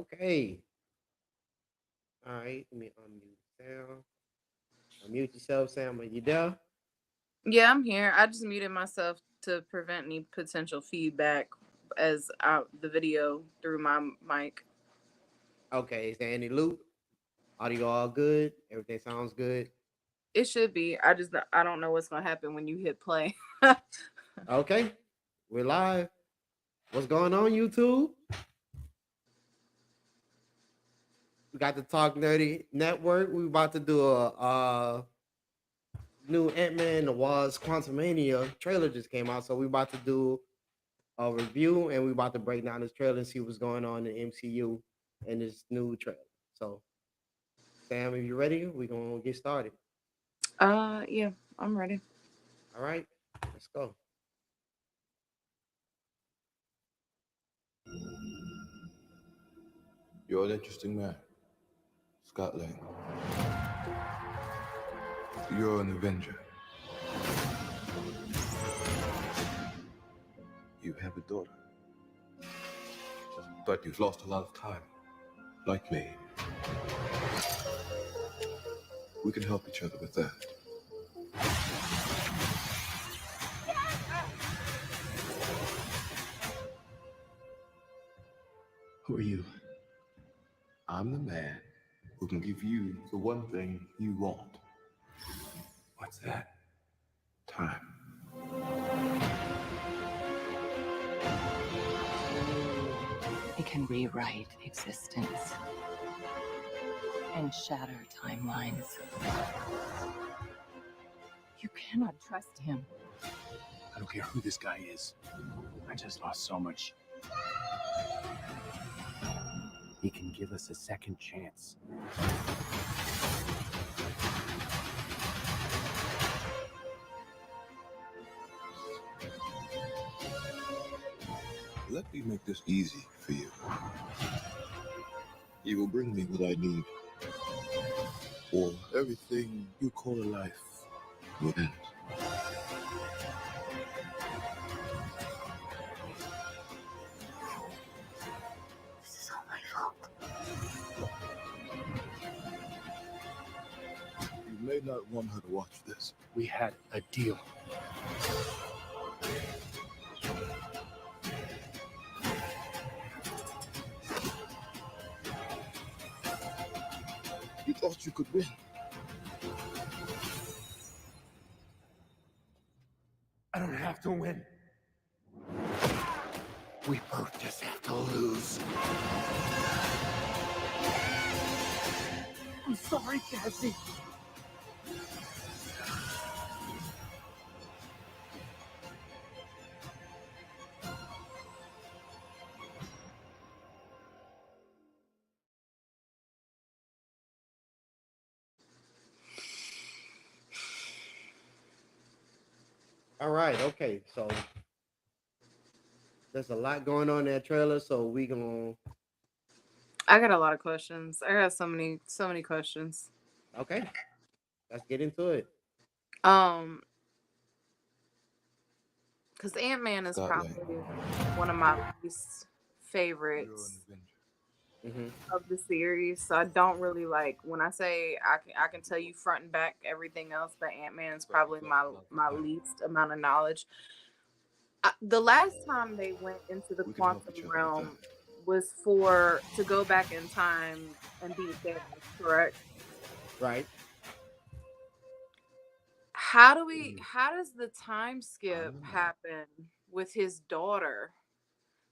Okay. All right. Let me unmute Sam. Unmute yourself, Sam. Are you there? Yeah, I'm here. I just muted myself to prevent any potential feedback as the video through my mic. Okay. Is there any loop? Audio all good? Everything sounds good? It should be. I don't know what's gonna happen when you hit play. Okay. We're live. What's going on, YouTube? We got the Talk Nerdy Network. We about to do a new Ant-Man and the Wasp Quantumania trailer just came out. So we about to do a review and we about to break down this trailer and see what's going on in the MCU and this new trailer. So Sam, if you're ready, we're gonna get started. Yeah, I'm ready. All right, let's go. You're an interesting man, Scott Lang. You're an Avenger. You have a daughter. But you've lost a lot of time. Like me. We can help each other with that. Who are you? I'm the man who can give you the one thing you want. What's that? Time. It can rewrite existence and shatter timelines. You cannot trust him. I don't care who this guy is. I just lost so much. He can give us a second chance. Let me make this easy for you. You will bring me what I need, or everything you call a life will end. This is all my fault. You may not want her to watch this. We had a deal. You thought you could win. I don't have to win. We both just have to lose. I'm sorry, Cassie. All right, okay. So there's a lot going on in that trailer, so we gonna I got a lot of questions. I got so many questions. okay. Let's get into it. Um, because Ant-Man is Scott Lang, probably one of my least you're an favorites Avenger. of the series. So I don't really like when I say I can tell you front and back everything else, but Ant-Man is But probably you've lost my a lot of my time. least amount of knowledge. The last time they went into the We can help quantum each other with that. realm was for to go back in time and beat Thanos, correct? Right. How does the time skip I'm the man. happen with his daughter?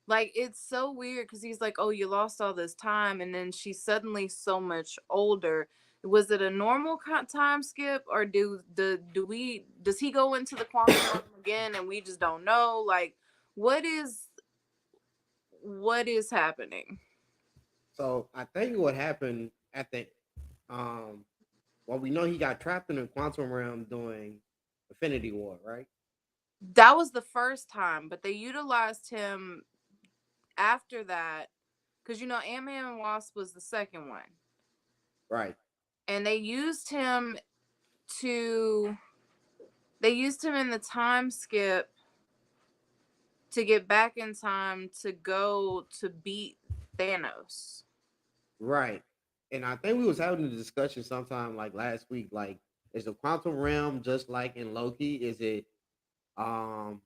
Like it's so weird because he's like, "Oh, you lost all this time," and then she's suddenly so much older. Was it a normal time skip, or does he go into the quantum realm again and we just don't know? Like, what is happening? So I think what happened at the um well, we know he got trapped in the quantum realm during Infinity War, right? That was the first time, but they utilized him after that because Ant Man and Wasp was the second one, Right. and to they used him in the time skip to get back in time to go to beat Thanos. Right. And I think we was having a discussion sometime like last week. Like, is the quantum realm just like in Loki? Is it um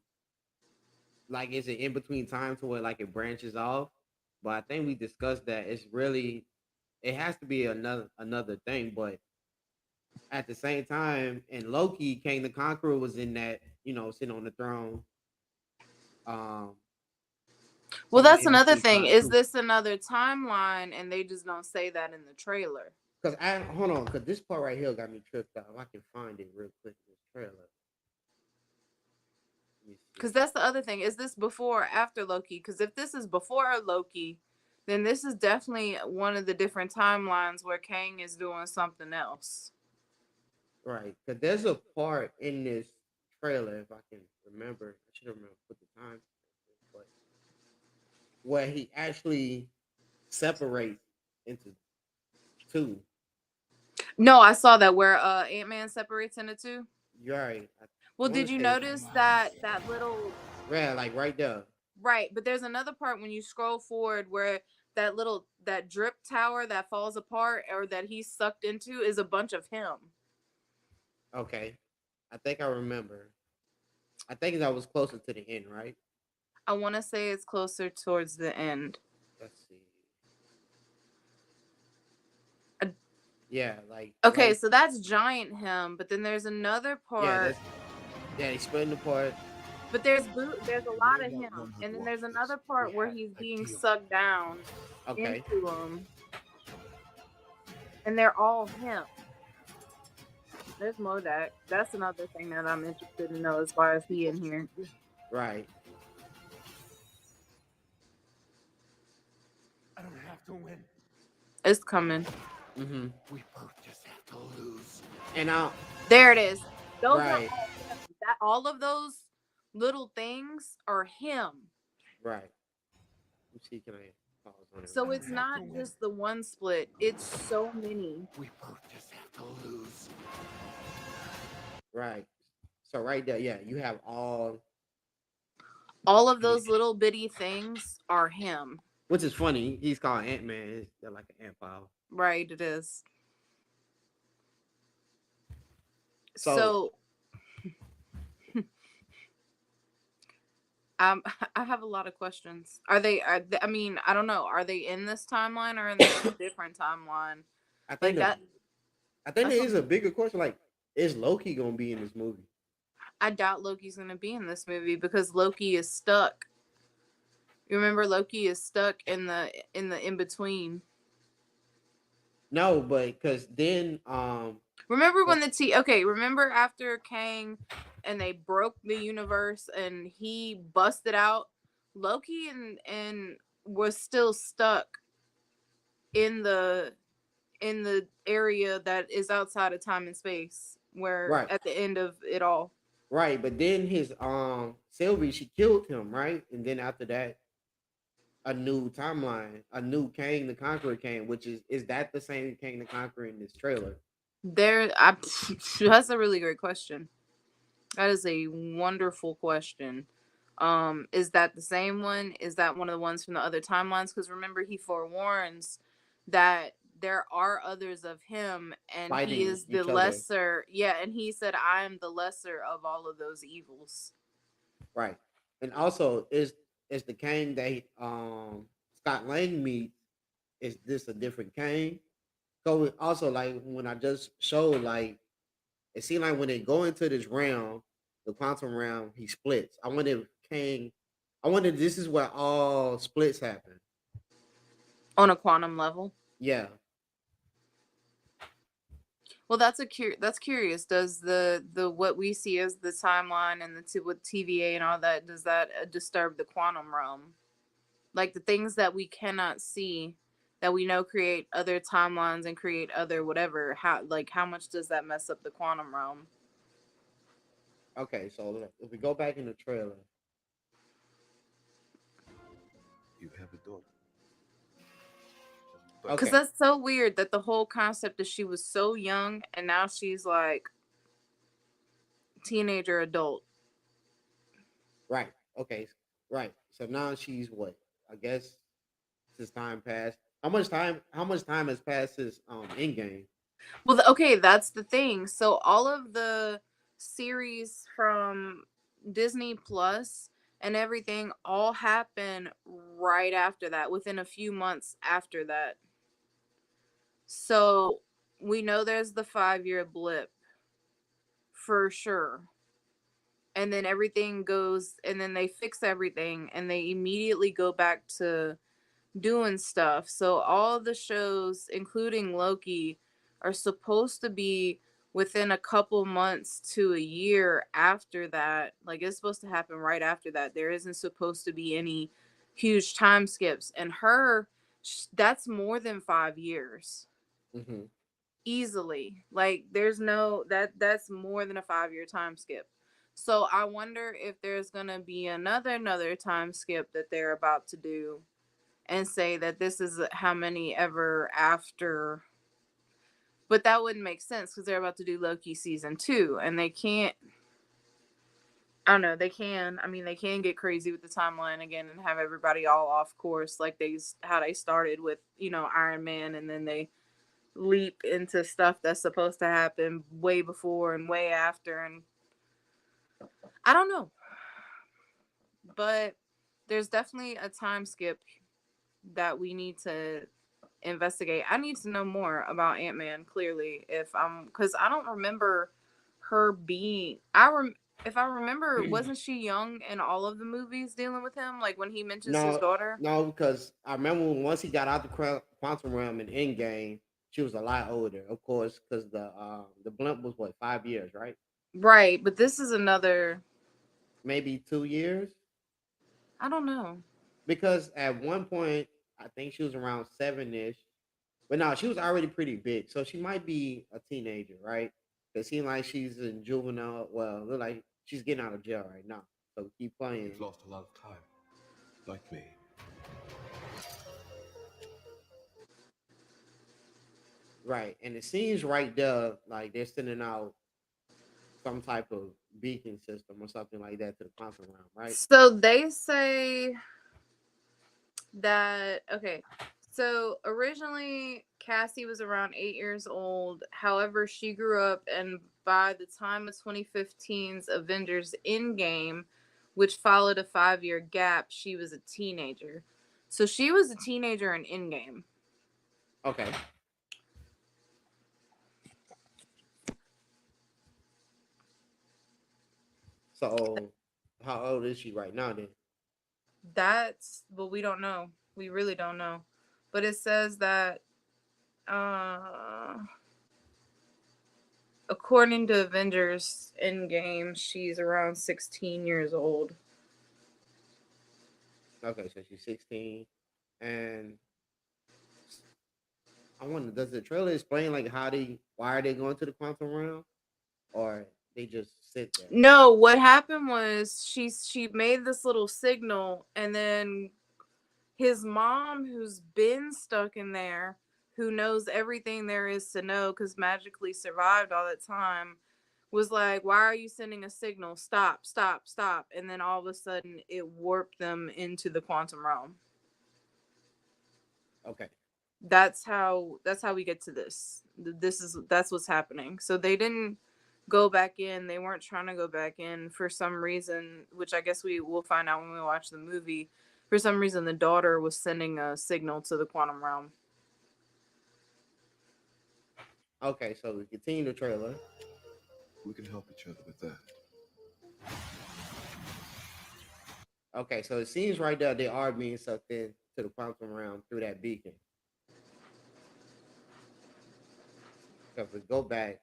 like is it in between time to where like it branches off? But I think we discussed that it's really it has to be another thing. But at the same time, in Loki, King the Conqueror was in that, sitting on the throne. Um, Well, somewhere that's in another between thing. time Is too. this another timeline and they just don't say that in the trailer? Cause I hold on, cause this part right here got me tripped out. If I can find it real quick in this trailer. Let me see. Because that's the other thing. Is this before or after Loki? Because if this is before Loki, then this is definitely one of the different timelines where Kang is doing something else. Right, cause there's a part in this trailer, if I can remember. I should have remember put the time, but where he actually separates into two. No, I saw that where Ant-Man separates into two. You're right. I Well, want did to you say, notice that little yeah, like right there. right? But there's another part when you scroll forward where that drip tower that falls apart or that he's sucked into is a bunch of him. Okay, I think I remember. I think that was closer to the end, right? I want to say it's closer towards the end. Let's see. Uh, Yeah, like Okay, right. so that's giant him, but then there's another Yeah, part. that's they split apart. But there's a You lot may of not him, want to and then watch there's this. another We part where had he's a being deal. sucked down Okay. into him, and they're all him. There's Modak. That's another thing that I'm interested to know as far as he in here. Right. I don't have to win. It's coming. Mm-hmm. We both just have to lose. And I There it is. Those are right, all him. That all of those little things are him. right. Let's see, can I pause on it So real it's quick? not just the one split. It's so many. We both just have to lose. Right. So right there, yeah, you have All of those little bitty things are him. which is funny. He's called Ant Man. They're like an ant pile. Right, it is. So So I have a lot of questions. I mean, I don't know. Are they in this timeline or in a different timeline? I think Like the that. I think That's there what, is a bigger question. Like, is Loki gonna be in this movie? I doubt Loki's gonna be in this movie because Loki is stuck. You remember Loki is stuck in between. No, but because then Remember well, when remember after Kang and they broke the universe and he busted out, Loki and was still stuck in the area that is outside of time and space where right, at the end of it all. right. But then his Sylvie, she killed him, right? And then after that, a new timeline, a new Kang the Conqueror came, which is that the same Kang the Conqueror in this trailer? That's a really great question. That is a wonderful question. Is that the same one? Is that one of the ones from the other timelines? Because remember, he forewarns that there are others of him, and he Fighting is the each other. lesser. Yeah, and he said, "I am the lesser of all of those evils." Right. And also is the Kang that Scott Lang meets, is this a different Kang? So also like when I just showed like it seemed like when they go into this realm, the quantum realm, he splits. I wonder if Kang I wonder if this is where all splits happen. On a quantum level. Yeah. Well, that's curious. Does the what we see as the timeline and with TVA and all that, does that disturb the quantum realm? Like the things that we cannot see that we know create other timelines and create other whatever, how much does that mess up the quantum realm? Okay, so look, if we go back in the trailer, You have a daughter. Because okay, that's so weird that the whole concept is she was so young and now she's like teenager adult. right, okay, right. So now she's what? I guess since time passed. How much time has passed since Endgame? Well, okay, that's the thing. So all of the series from Disney Plus and everything all happen right after that, within a few months after that. So we know there's the 5 year blip for sure. And then everything goes, and then they fix everything, and they immediately go back to doing stuff. So all the shows, including Loki, are supposed to be within a couple months to a year after that. Like it's supposed to happen right after that. There isn't supposed to be any huge time skips. And that's more than 5 years Hmm. easily. Like there's no that's more than a 5 year time skip. So I wonder if there's gonna be another time skip that they're about to do and say that this is how many ever after. But that wouldn't make sense because they're about to do Loki season 2, and they can't. I don't know. They can. I mean, they can get crazy with the timeline again and have everybody all off course, like how they started with Iron Man, and then they leap into stuff that's supposed to happen way before and way after, and I don't know. But there's definitely a time skip that we need to investigate. I need to know more about Ant-Man clearly cuz I don't remember her being if I remember, wasn't she young in all of the movies dealing with him, like when he mentions his No, daughter? no, because I remember once he got out the quantum realm in Endgame, she was a lot older, of course, because the blimp was what 5 years, right? Right, but this is another, Maybe 2 years, I don't know. because at one point I think she was around seven ish, but no, she was already pretty big, so she might be a teenager, right? It seems like she's in juvenile. Well, look like she's getting out of jail right now, so keep playing. You've lost a lot of time, like me. Right, and it seems right there like they're sending out some type of beacon system or something like that to the quantum realm, right? So they say that, okay, so originally Cassie was around 8 years old. However, she grew up, and by the time of 2015's Avengers Endgame, which followed a 5 year gap, she was a teenager. So she was a teenager in Endgame. Okay. So how old is she right now then? That's, well, we don't know. We really don't know. But it says that according to Avengers Endgame, she's around 16 years old. Okay, so she's 16. And I wonder, does the trailer explain like why are they going to the quantum realm? Or they just sit there? No, what happened was she made this little signal, and then his mom, who's been stuck in there, who knows everything there is to know because magically survived all that time, was like, "Why are you sending a signal? Stop, stop, stop!" And then all of a sudden, it warped them into the quantum realm. Okay. That's how we get to this. That's what's happening. So they didn't go back in. They weren't trying to go back in for some reason, which I guess we will find out when we watch the movie. For some reason, the daughter was sending a signal to the quantum realm. Okay, so we continue the trailer. We can help each other with that. Okay, so it seems right there they are being sucked in to the quantum realm through that beacon. So if we go back,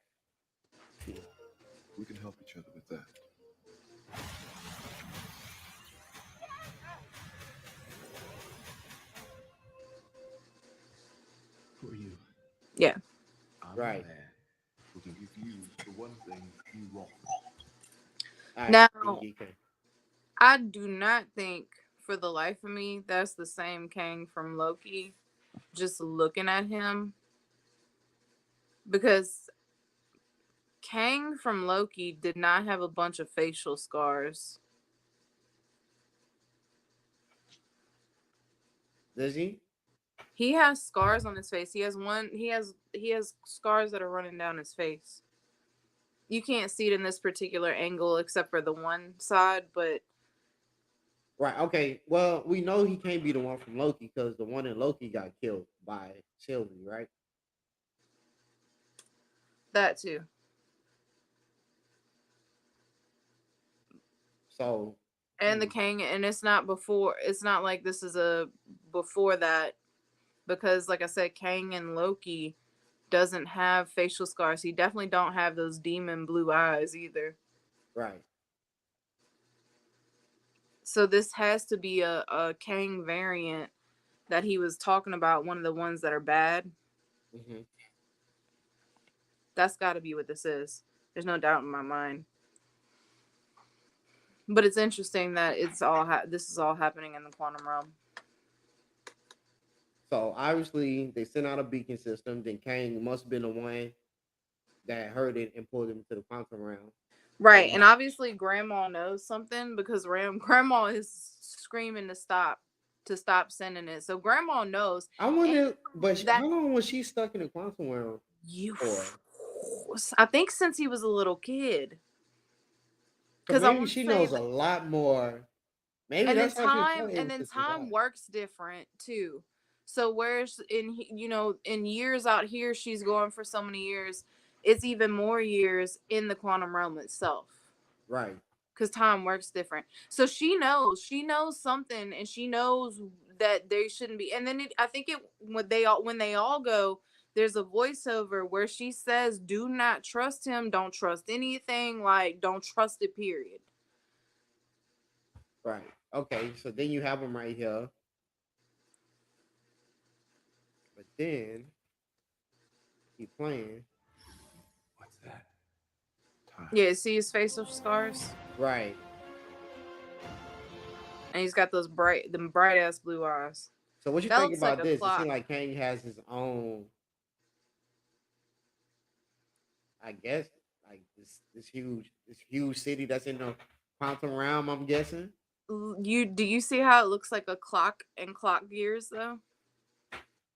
We can help each other with that. Who are you? Yeah. I'm right. the man who can give you the one thing you want. All right, Now, you can. I do not think for the life of me that's the same Kang from Loki. Just looking at him, because Kang from Loki did not have a bunch of facial scars. Does he? He has scars on his face. He has scars that are running down his face. You can't see it in this particular angle except for the one side, but Right. Okay. Well, we know he can't be the one from Loki because the one in Loki got killed by Sylvie, right? that too. So, And the hmm, Kang, and it's not before. It's not like this is a before that, because like I said, Kang and Loki doesn't have facial scars. He definitely don't have those demon blue eyes either. right. So this has to be a Kang variant that he was talking about, one of the ones that are bad. Hmm. That's got to be what this is. There's no doubt in my mind. But it's interesting that this is all happening in the quantum realm. So obviously they sent out a beacon system. Then Kang must have been the one that heard it and pulled him to the quantum realm. Right, And and obviously Grandma knows something because Grandma is screaming to stop sending it. So Grandma knows. I And wonder, but that how long was she stuck in the quantum realm you, for? I think since he was a little kid, Because because I maybe want to she say knows a that, lot more. Maybe and then that's why she's able to time survive. works different too. So whereas in years out here she's going for so many years, it's even more years in the quantum realm itself. Right. Because time works different. So she knows something, and she knows that they shouldn't be. And then I think when they all go, there's a voiceover where she says, "Do not trust him. Don't trust anything. Like, don't trust it. Period." Right. Okay. So then you have him right here. But then keep playing. What's that? Time. Yeah, see his facial scars, Right. and he's got those bright ass blue eyes. So what you That think looks like about a this? It seems clock. like Kang has his own, I guess, like this huge city that's in the quantum realm. I'm guessing. Do you see how it looks like a clock and clock gears though?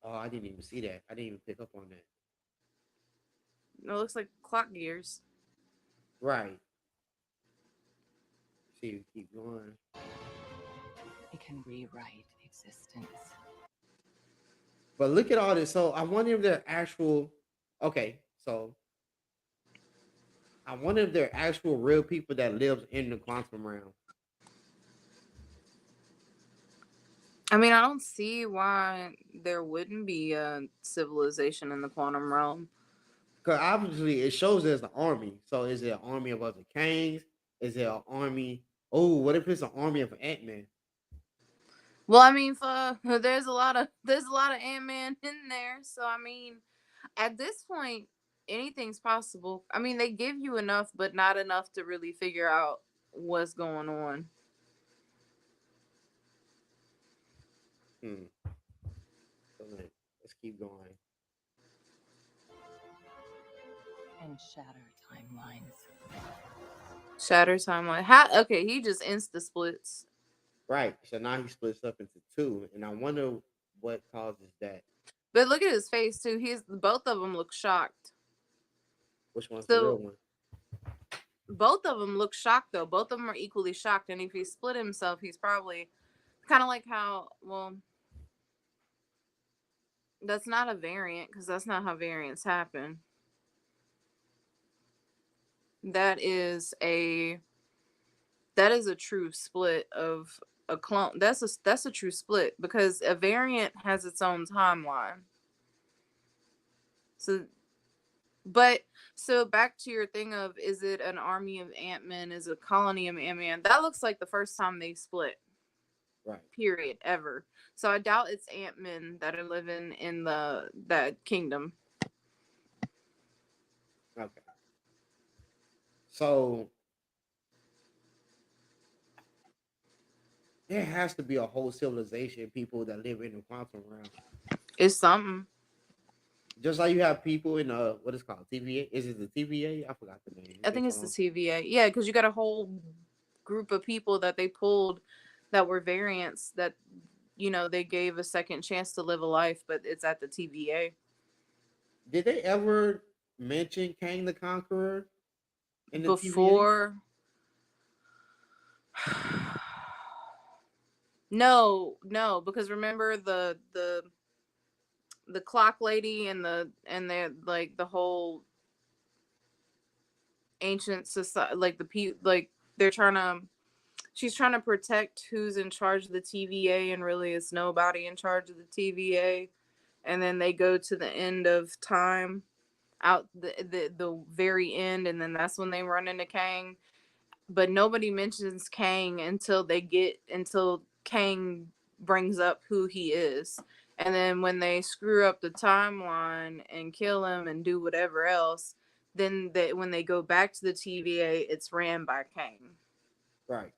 Oh, I didn't even see that. I didn't even pick up on that. It looks like clock gears. Right. See, you keep going. It can rewrite existence. But look at all this. So I wonder if they're actual. Okay, so I wonder if they're actual real people that lives in the quantum realm. I mean, I don't see why there wouldn't be a civilization in the quantum realm. Because obviously it shows there's an army. So is it an army of other Kangs? Is it an army? Oh, what if it's an army of Ant-Man? Well, I mean, there's a lot of Ant-Man in there, so I mean, at this point, anything's possible. I mean, they give you enough, but not enough to really figure out what's going on. Hmm. So let's keep going. And shatter timelines. Shatter timeline. How? Okay, he just insta splits. Right. So now he splits up into two, and I wonder what causes that. But look at his face too. He's both of them look shocked. Which one's the real So one? both of them look shocked though. Both of them are equally shocked. And if he split himself, he's probably kind of like how, well, that's not a variant because that's not how variants happen. That is a true split of a clone. That's a true split because a variant has its own timeline. So, but so back to your thing of, is it an army of Ant-Men? Is it a colony of Ant-Man? That looks like the first time they split. Right. Period. Ever. So I doubt it's Ant-Men that are living in that kingdom. Okay. So there has to be a whole civilization of people that live in the quantum realm. It's something. Just like you have people in what is called TVA. Is it the TVA? I forgot the name. I They think it's call the 'em- TVA. Yeah, because you got a whole group of people that they pulled that were variants that they gave a second chance to live a life, but it's at the TVA. Did they ever mention Kang the Conqueror in the TVA? Before no, because remember the clock lady and the like the whole ancient society, like like they're trying to she's trying to protect who's in charge of the TVA, and really it's nobody in charge of the TVA. And then they go to the end of time, out the very end, and then that's when they run into Kang. But nobody mentions Kang until Kang brings up who he is. And then when they screw up the timeline and kill him and do whatever else, then when they go back to the TVA, it's ran by Kang. Right.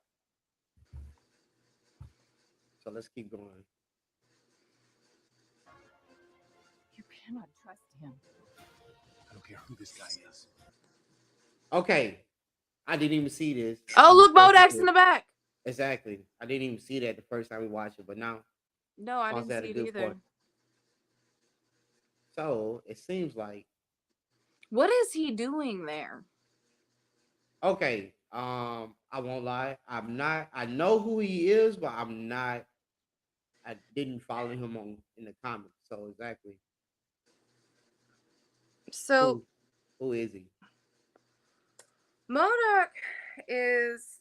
So let's keep going. You cannot trust him. I don't care who this guy is. Okay. I didn't even see this. Oh, when we look, first Modak's did in it. the back. Exactly. I didn't even see that the first time we watched it, but now No, I Fonz didn't had a see it good either. point. So it seems like What is he doing there? okay. I won't lie. I'm not. I know who he is, but I'm not. I didn't follow him on in the comics. So exactly So who who is he? Modak is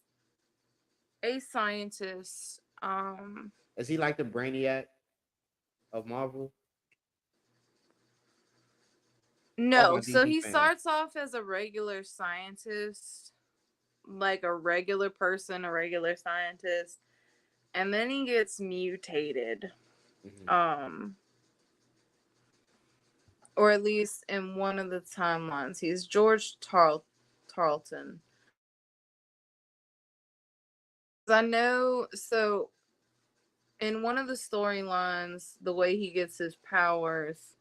a scientist. Is he like the Brainiac of Marvel? Or am No, I so DC he fan? starts off as a regular scientist, like a regular person, a regular scientist, and then he gets mutated. Mhm. Um, or at least in one of the timelines, he's George Tarleton. I know. So in one of the storylines, the way he gets his powers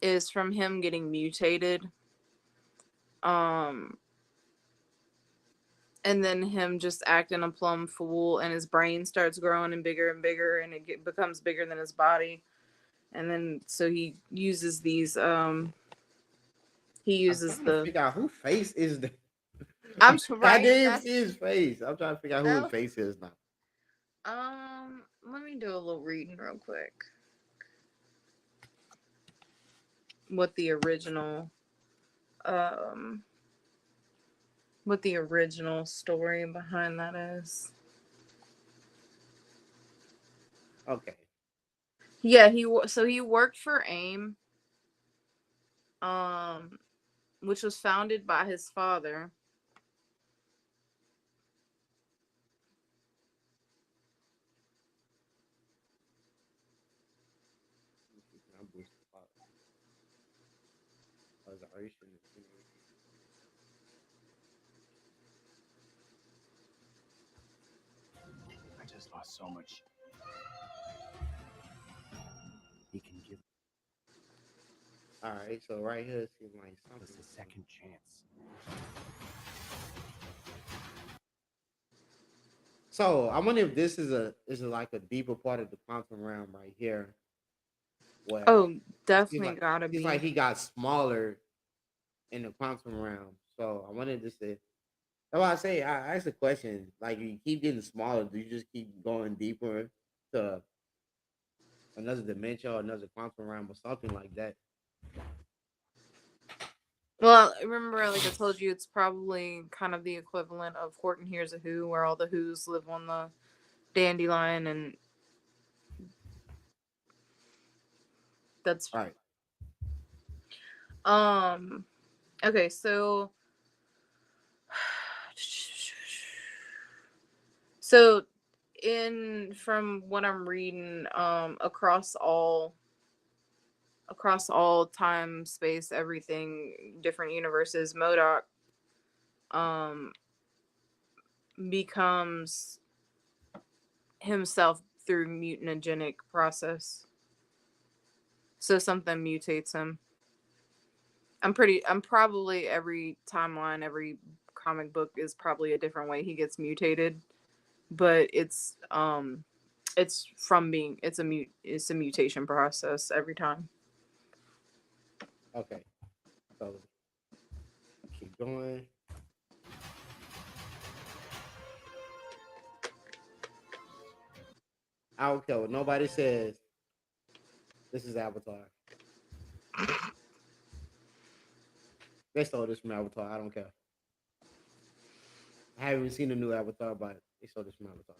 is from him getting mutated. Um, and then him just acting a plumb fool, and his brain starts growing and bigger, and becomes bigger than his body. And then so he I'm uses trying to the figure out who face is the. I'm I right. didn't even That's see his face. I'm trying to figure out who his oh. face is now. Let me do a little reading real quick. What the original um what the original story behind that is. Okay. Yeah, he worked for AIM, which was founded by his father. I'm boosting Ocean. I just lost so much. He can give All right, so right here it seems like us something. a second chance. So I wonder if this is like a deeper part of the quantum realm right here, where Oh, definitely gotta it seems like be. he got smaller in the quantum realm. So I wanted to say that's why I say I asked the question, like you keep getting smaller, do you just keep going deeper to another dimension or another quantum realm or something like that? Well, remember, like I told you, it's probably kind of the equivalent of Horton Hears a Who, where all the Who's live on the dandelion, and that's All right. okay. So in from what I'm reading, across all time, space, everything, different universes, Modoc um becomes himself through mutagenic process. So something mutates him. I'm probably every timeline, every comic book is probably a different way he gets mutated, but it's It's from being it's a mutation process every time. Okay, so keep going. I don't care what nobody says. This is Avatar. They stole this from Avatar. I don't care. I haven't even seen the new Avatar, but they stole this from Avatar.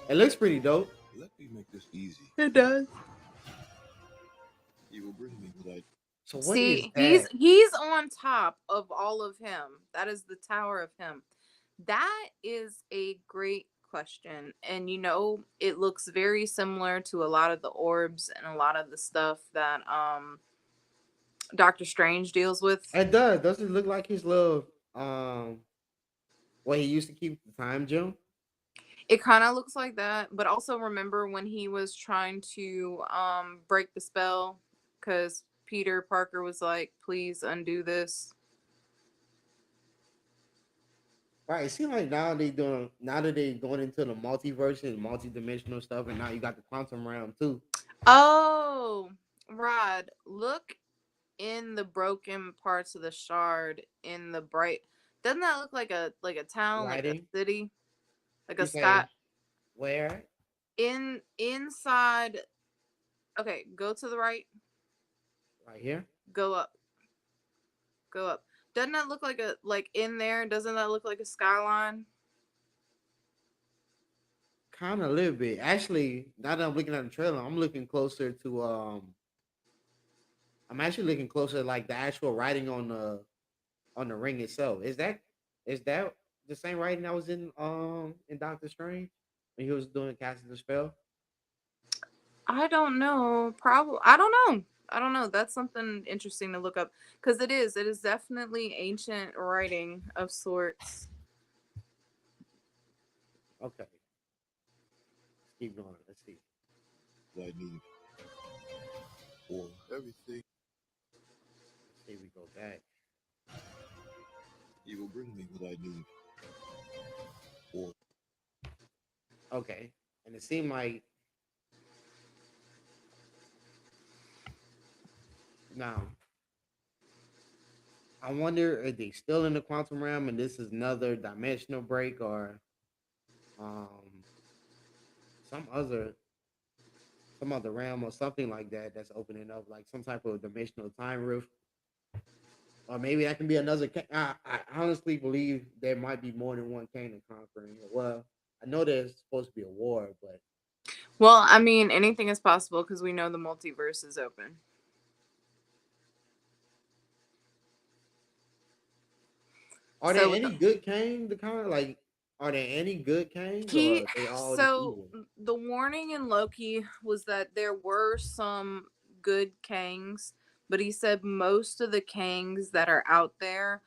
It looks pretty dope. Let me make this easy. It does. You will bring me what I. So what is See, that? he's on top of all of him. That is the tower of him. That is a great question. And it looks very similar to a lot of the orbs and a lot of the stuff that Doctor Strange deals with. It does. Does it look like his little what he used to keep the time gem? It kind of looks like that, but also remember when he was trying to break the spell cuz Peter Parker was like, "Please undo this." Right. It seems like now that they going into the multiverse and multi-dimensional stuff, and now you got the quantum realm too. Oh, Rod, look in the broken parts of the shard in the bright. Doesn't that look like a town, like a Lighting. city, like a You sky say where? inside? Okay, go to the right, Right here. go up, go up. Doesn't that look like in there? Doesn't that look like a skyline? Kind of a little bit. Actually, now that I'm looking at the trailer, I'm looking closer to I'm actually looking closer like the actual writing on the ring itself. Is that the same writing that was in Doctor Strange when he was doing casting the spell? I don't know. Probably. I don't know. I don't know. That's something interesting to look up because it is. It is definitely ancient writing of sorts. Okay, let's keep going. Let's see. What I need for everything. Let's see. We go back. You will bring me what I need for. Okay, and it seemed like now I wonder if they still in the quantum realm and this is another dimensional break or um some other some other realm or something like that that's opening up like some type of dimensional time rift. Or maybe that can be another. I honestly believe there might be more than one King and conquering. Well, I know there's supposed to be a war, but Well, I mean, anything is possible because we know the multiverse is open. are there So any good Kang to kind of like? Are there any good Kangs he, or they all just so evil? the warning in Loki was that there were some good Kangs, but he said most of the Kangs that are out there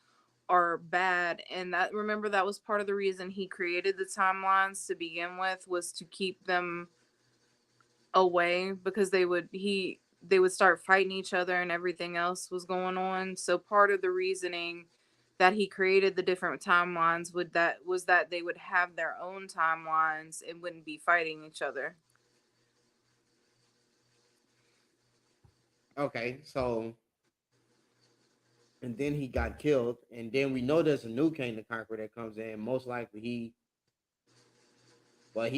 are bad, and that remember that was part of the reason he created the timelines to begin with was to keep them away because they would start fighting each other and everything else was going on. So part of the reasoning that he created the different timelines would that was that they would have their own timelines and wouldn't be fighting each other. Okay, so and then he got killed, and then we know there's a new King to conquer that comes in. Most likely he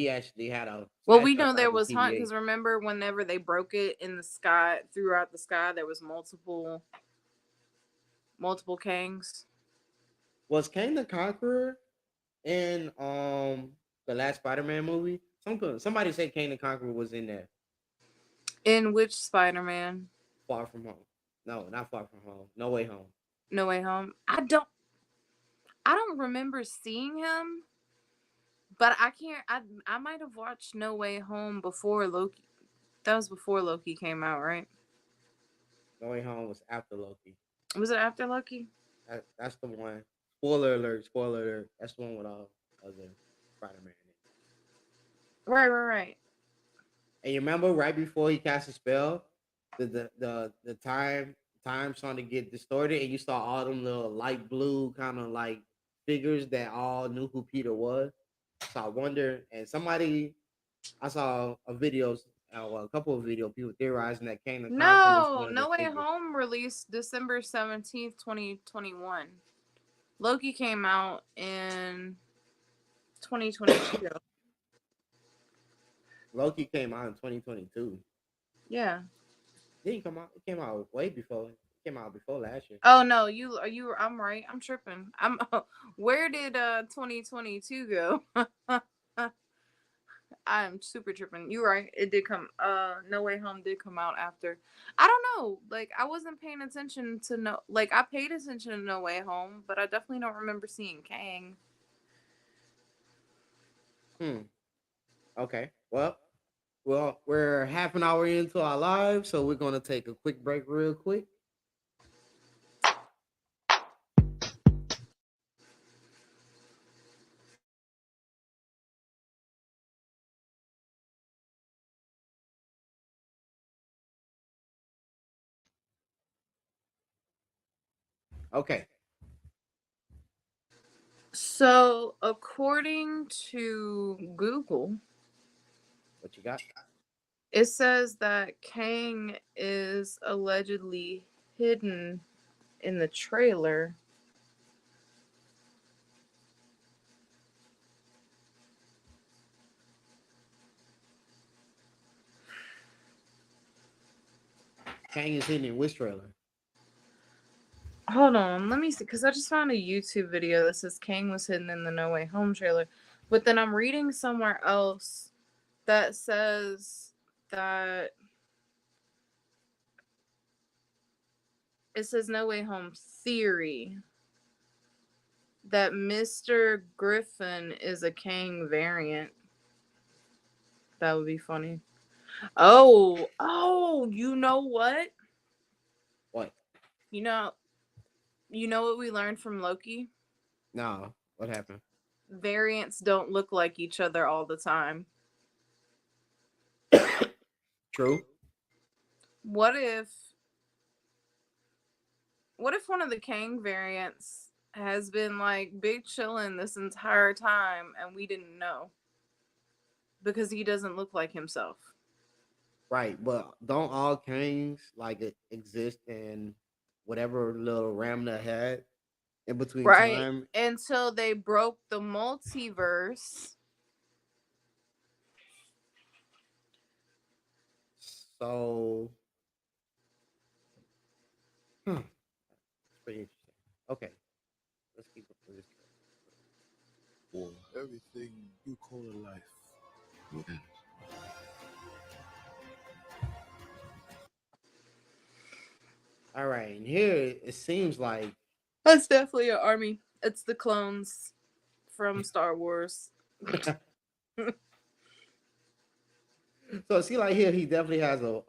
actually had a Well, we statue know outside there the was hunt TVA. because remember whenever they broke it in the sky throughout the sky, there was multiple Kangs. Was King the Conqueror in the last Spider-Man movie? Somebody said King the Conqueror was in there. In which Spider-Man? Far From Home. No, not Far From Home. No Way Home. No Way Home. I don't remember seeing him, but I can't. I might have watched No Way Home before Loki. That was before Loki came out, right? No Way Home was after Loki. Was it after Loki? That's the one. Spoiler alert! Spoiler alert! That's the one with all other Spider-Man in it. Right, right, right. And you remember right before he cast a spell, the time started to get distorted, and you saw all them little light blue kind of like figures that all knew who Peter was. So I wonder, and somebody, I saw a videos, well, a couple of video people theorizing that Kang the Conqueror was No, one of the No Way figures. Home released December 17th, 2021. Loki came out in 2022. Loki came out in 2022. Yeah. It didn't come out. It came out way before. It came out before last year. Oh no, you I'm right. I'm tripping. I'm where did 2022 go? I'm super tripping. You're right. It did come. No Way Home did come out after. I don't know. Like I wasn't paying attention to no. Like I paid attention to No Way Home, but I definitely don't remember seeing Kang. Hmm. Okay. Well, we're half an hour into our live, so we're gonna take a quick break, real quick. Okay. So according to Google, What you got? it says that Kang is allegedly hidden in the trailer. Kang is hidden in which trailer? Hold on, let me see, because I just found a YouTube video that says Kang was hidden in the No Way Home trailer. But then I'm reading somewhere else that says that it says No Way Home theory that Mr. Griffin is a Kang variant. That would be funny. Oh, you know what? What? You know, what we learned from Loki? No. What happened? Variants don't look like each other all the time. True. What if one of the Kang variants has been like big chilling this entire time and we didn't know because he doesn't look like himself? Right, but don't all Kangs like exist in whatever little realm they had in between Right. time? Until they broke the multiverse. So, it's pretty interesting. Okay, let's keep up with this. For everything you call a life will end. All right, and here it seems like That's definitely an army. It's the clones from Star Wars. so. See, like here, he definitely has a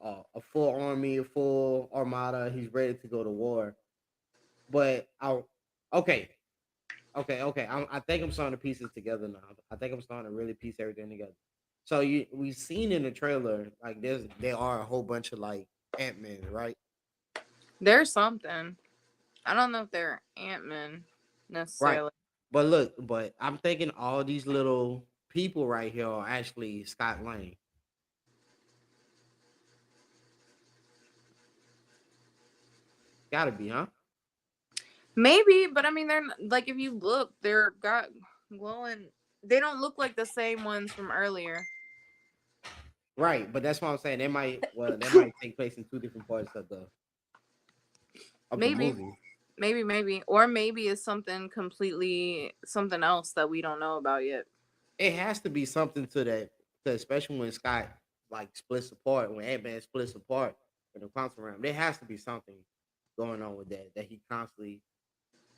full army, a full armada. He's ready to go to war. But okay, okay. I think I'm starting to piece it together now. I think I'm starting to really piece everything together. So we've seen in the trailer like there are a whole bunch of like Ant-Man, right? There's something. I don't know if they're Ant-Man Right. necessarily. But I'm thinking all these little people right here are actually Scott Lang. Gotta be, huh? Maybe, but I mean, they're like, if you look, they're got glowing. They don't look like the same ones from earlier. Right, but that's what I'm saying. They might take place in two different parts of the Maybe, movie. or maybe it's something completely something else that we don't know about yet. It has to be something to that, 'cause especially when Scott like splits apart, when Ant-Man splits apart in the quantum realm. There has to be something going on with that he constantly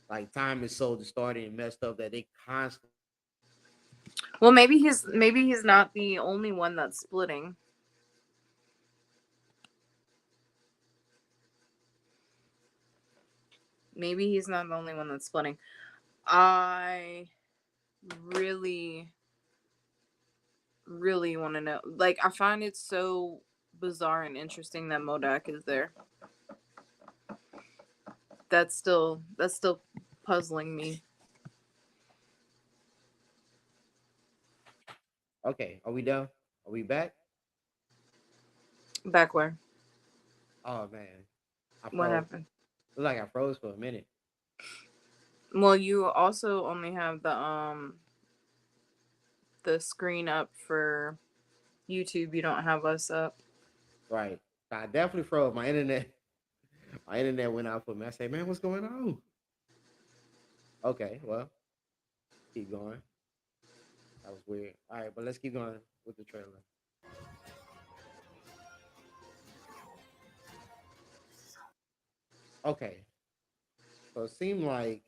like time is so distorted and messed up that they constantly. Well, maybe he's not the only one that's splitting. Maybe he's not the only one that's splitting. I really, really want to know. Like, I find it so bizarre and interesting that Modak is there. That's still puzzling me. Okay, are we done? Are we back? Back where? Oh man, I What froze. happened? Look like I froze for a minute. Well, you also only have the screen up for YouTube. You don't have us up. Right. I definitely froze. My internet, my internet went out for me. I say, man, what's going on? Okay, well, keep going. That was weird. All right, but let's keep going with the trailer. Okay, so it seemed like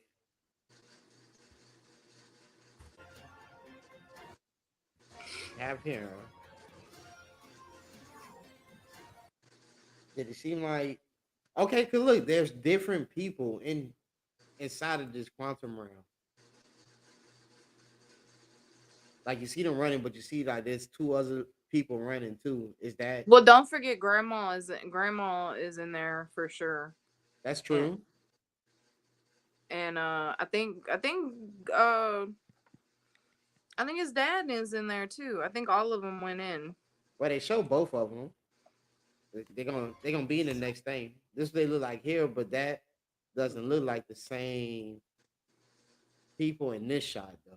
have here. Did it seem like okay? Cause look, there's different people inside of this quantum realm. Like you see them running, but you see like there's two other people running too. Is that Well, don't forget Grandma is in there for sure. that's And true? uh I think his dad is in there too. I think all of them went in. Well, they show both of them. They're gonna be in the next thing. This they look like here, but that doesn't look like the same people in this shot though.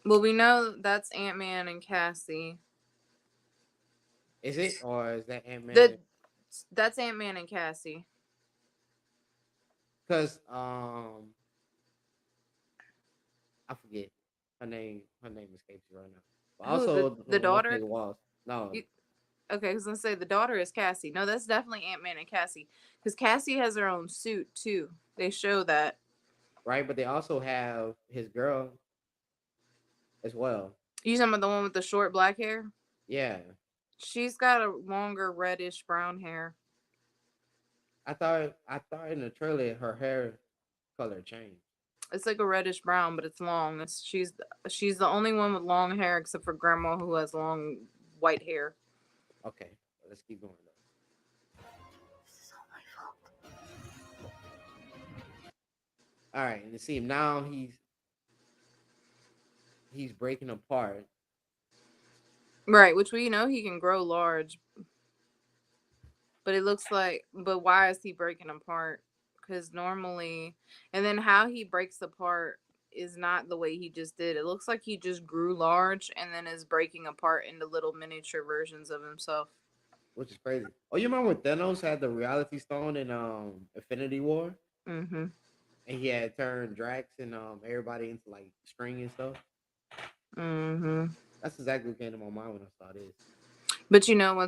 Well, we know that's Ant-Man and Cassie. Is it or is that Ant Man? The That's Ant-Man and Cassie. Because I forget her name. Her name escapes me right now. But Who, also the what's daughter? nigga was no You, okay, I was gonna say the daughter is Cassie. No, that's definitely Ant-Man and Cassie. Because Cassie has her own suit too. They show that. right, but they also have his girl as well. You talking about the one with the short black hair? Yeah, She's got a longer reddish brown hair. I thought in the trailer her hair color changed. It's like a reddish brown, but it's long. She's the only one with long hair except for Grandma who has long white hair. Okay, let's keep going though. This is all my fault. All right, and see now he's breaking apart. Right, which we know he can grow large, but it looks like. But why is he breaking apart? Because normally, and then how he breaks apart is not the way he just did. It looks like he just grew large and then is breaking apart into little miniature versions of himself. Which is crazy. Oh, you remember when Thanos had the Reality Stone in Infinity War, Mm-hmm. and he had turned Drax and everybody into like string and stuff. Mm-hmm. That's exactly what came to my mind when I saw this. But you know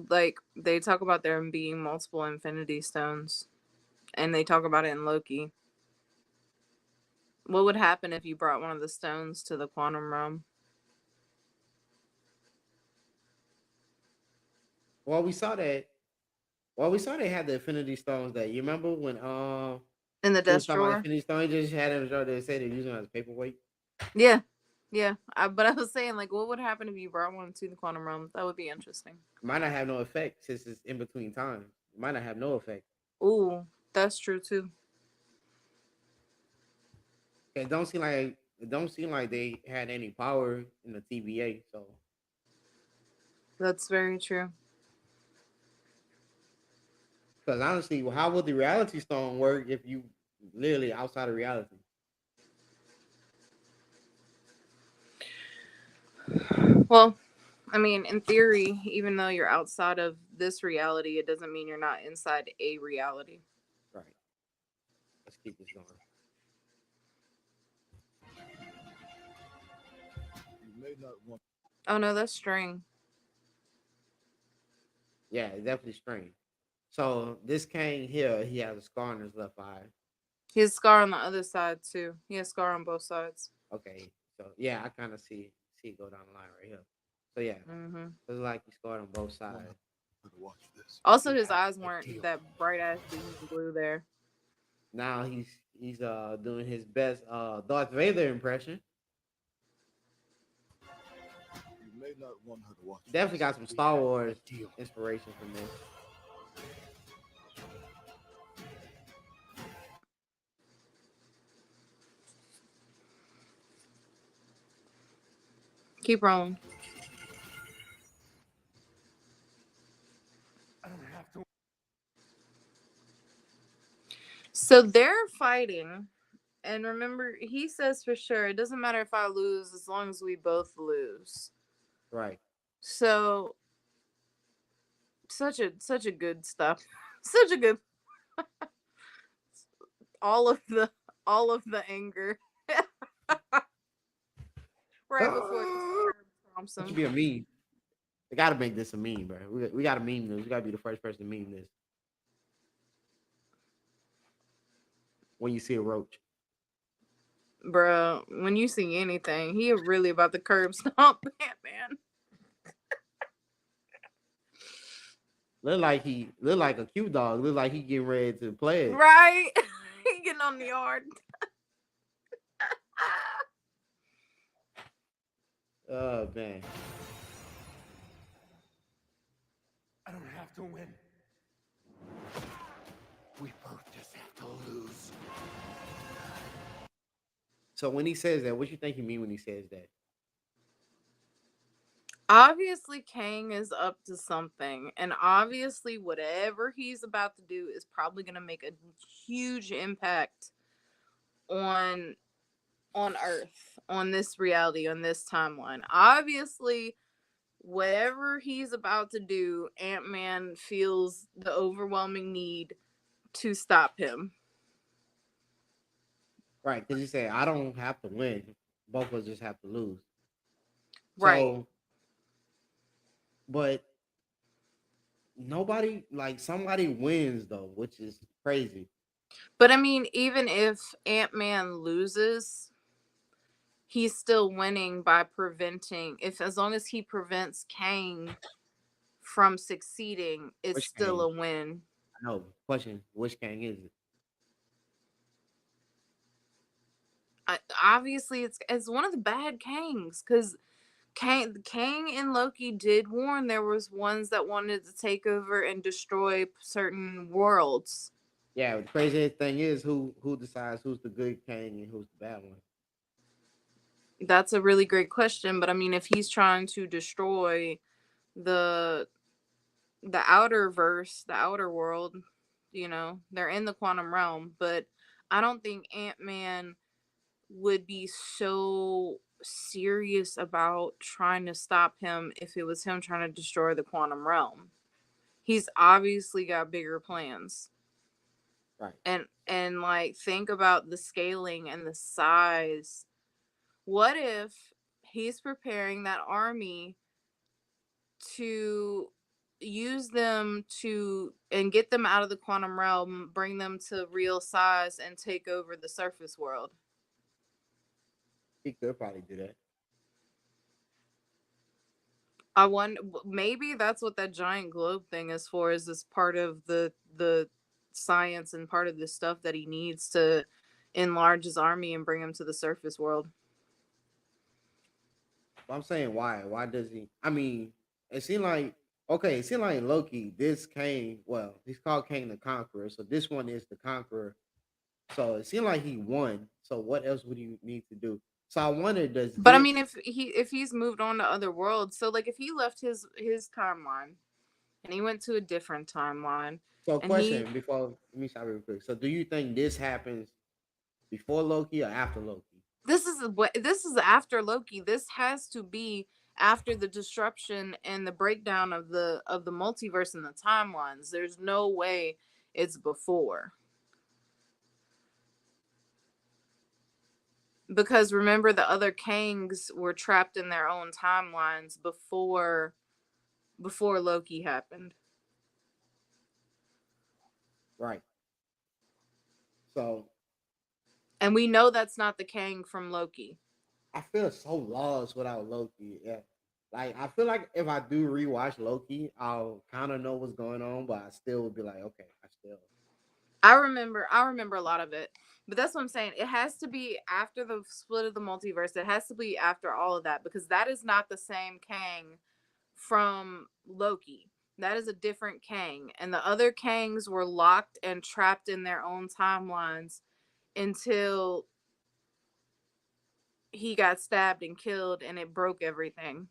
like they talk about there being multiple Infinity Stones, and they talk about it in Loki. What would happen if you brought one of the stones to the quantum realm? Well, we saw that. Well, we saw they had the Infinity Stones. That you remember when In the we was desk talking about drawer? Infinity Stone, he just had them. They said they're using it as a paperweight. Yeah. Yeah. But I was saying, like, what would happen if you brought one to the quantum realm? That would be interesting. It might not have no effect since it's in between time. It might not have no effect. Ooh, that's true too. It don't seem like they had any power in the TVA. So That's very true. because honestly, how would the Reality Stone work if you literally outside of reality? Well, I mean, in theory, even though you're outside of this reality, it doesn't mean you're not inside a reality. Right. Let's keep this going. You may not want. Oh no, that's string. Yeah, it's definitely strange. So this Kang here, he has a scar on his left eye. He has scar on the other side too. He has scar on both sides. Okay, so yeah, I kind of see it go down the line right here. So yeah, Mm-hmm. it's like he scarred on both sides. Watch this. Also, We his have eyes a weren't deal. that bright ass green blue there. Now he's doing his best Darth Vader impression. You may not want her to watch. Definitely got some We Star have a Wars deal. inspiration from this. Keep rolling. I don't have to. So they're fighting, and remember, he says for sure it doesn't matter if I lose as long as we both lose. Right. So such a good stuff. Such a good all of the anger right before this Thompson. It should be a meme. They gotta make this a meme, bro. We gotta meme this. We gotta be the first person to meme this. When you see a roach. Bro, when you see anything, he really about to curb stomp Batman. Look like a cute dog. Look like he getting ready to play it. Right? He getting on the yard. Oh man. I don't have to win. We both just have to lose. So when he says that, what you think he mean when he says that? Obviously, Kang is up to something, and obviously, whatever he's about to do is probably going to make a huge impact on Earth, on this reality, on this timeline. Obviously, whatever he's about to do, Ant-Man feels the overwhelming need to stop him. Right, because he said, I don't have to win. Both of us just have to lose. Right. So, but nobody, like somebody wins though, which is crazy. But I mean, even if Ant-Man loses, he's still winning by preventing, if as long as he prevents Kang from succeeding, it's Which still Kang? a win. I know. Question: which Kang is it? Obviously, it's one of the bad Kangs, because Kang and Loki did warn there was ones that wanted to take over and destroy certain worlds. Yeah, the craziest thing is who decides who's the good Kang and who's the bad one. That's a really great question, but I mean, if he's trying to destroy the outer verse, the outer world, they're in the quantum realm, but I don't think Ant-Man would be so serious about trying to stop him if it was him trying to destroy the quantum realm. He's obviously got bigger plans. Right. And like, think about the scaling and the size. What if he's preparing that army to use them to and get them out of the quantum realm, bring them to real size, and take over the surface world? He could probably do that. I wonder, maybe that's what that giant globe thing is for, is this part of the science and part of the stuff that he needs to enlarge his army and bring him to the surface world. But I'm saying why? Why does he? I mean, it seemed like okay. It seemed like Loki. This Kang. Well, he's called Kang the Conqueror. So this one is the Conqueror. So it seemed like he won. So what else would he need to do? So I wonder, does But I this? mean, if he's moved on to other worlds, so like if he left his timeline and he went to a different timeline, So and he question before let me stop real quick. So do you think this happens before Loki or after Loki? this is after Loki. This has to be after the disruption and the breakdown of the multiverse and the timelines. There's no way it's before. Because remember, the other Kangs were trapped in their own timelines before Loki happened. Right. So And we know that's not the Kang from Loki. I feel so lost without Loki. Yeah. Like I feel like if I do rewatch Loki, I'll kind of know what's going on, but I still would be like, okay, I remember a lot of it. But that's what I'm saying. It has to be after the split of the multiverse. It has to be after all of that, because that is not the same Kang from Loki. That is a different Kang. And the other Kangs were locked and trapped in their own timelines until he got stabbed and killed, and it broke everything.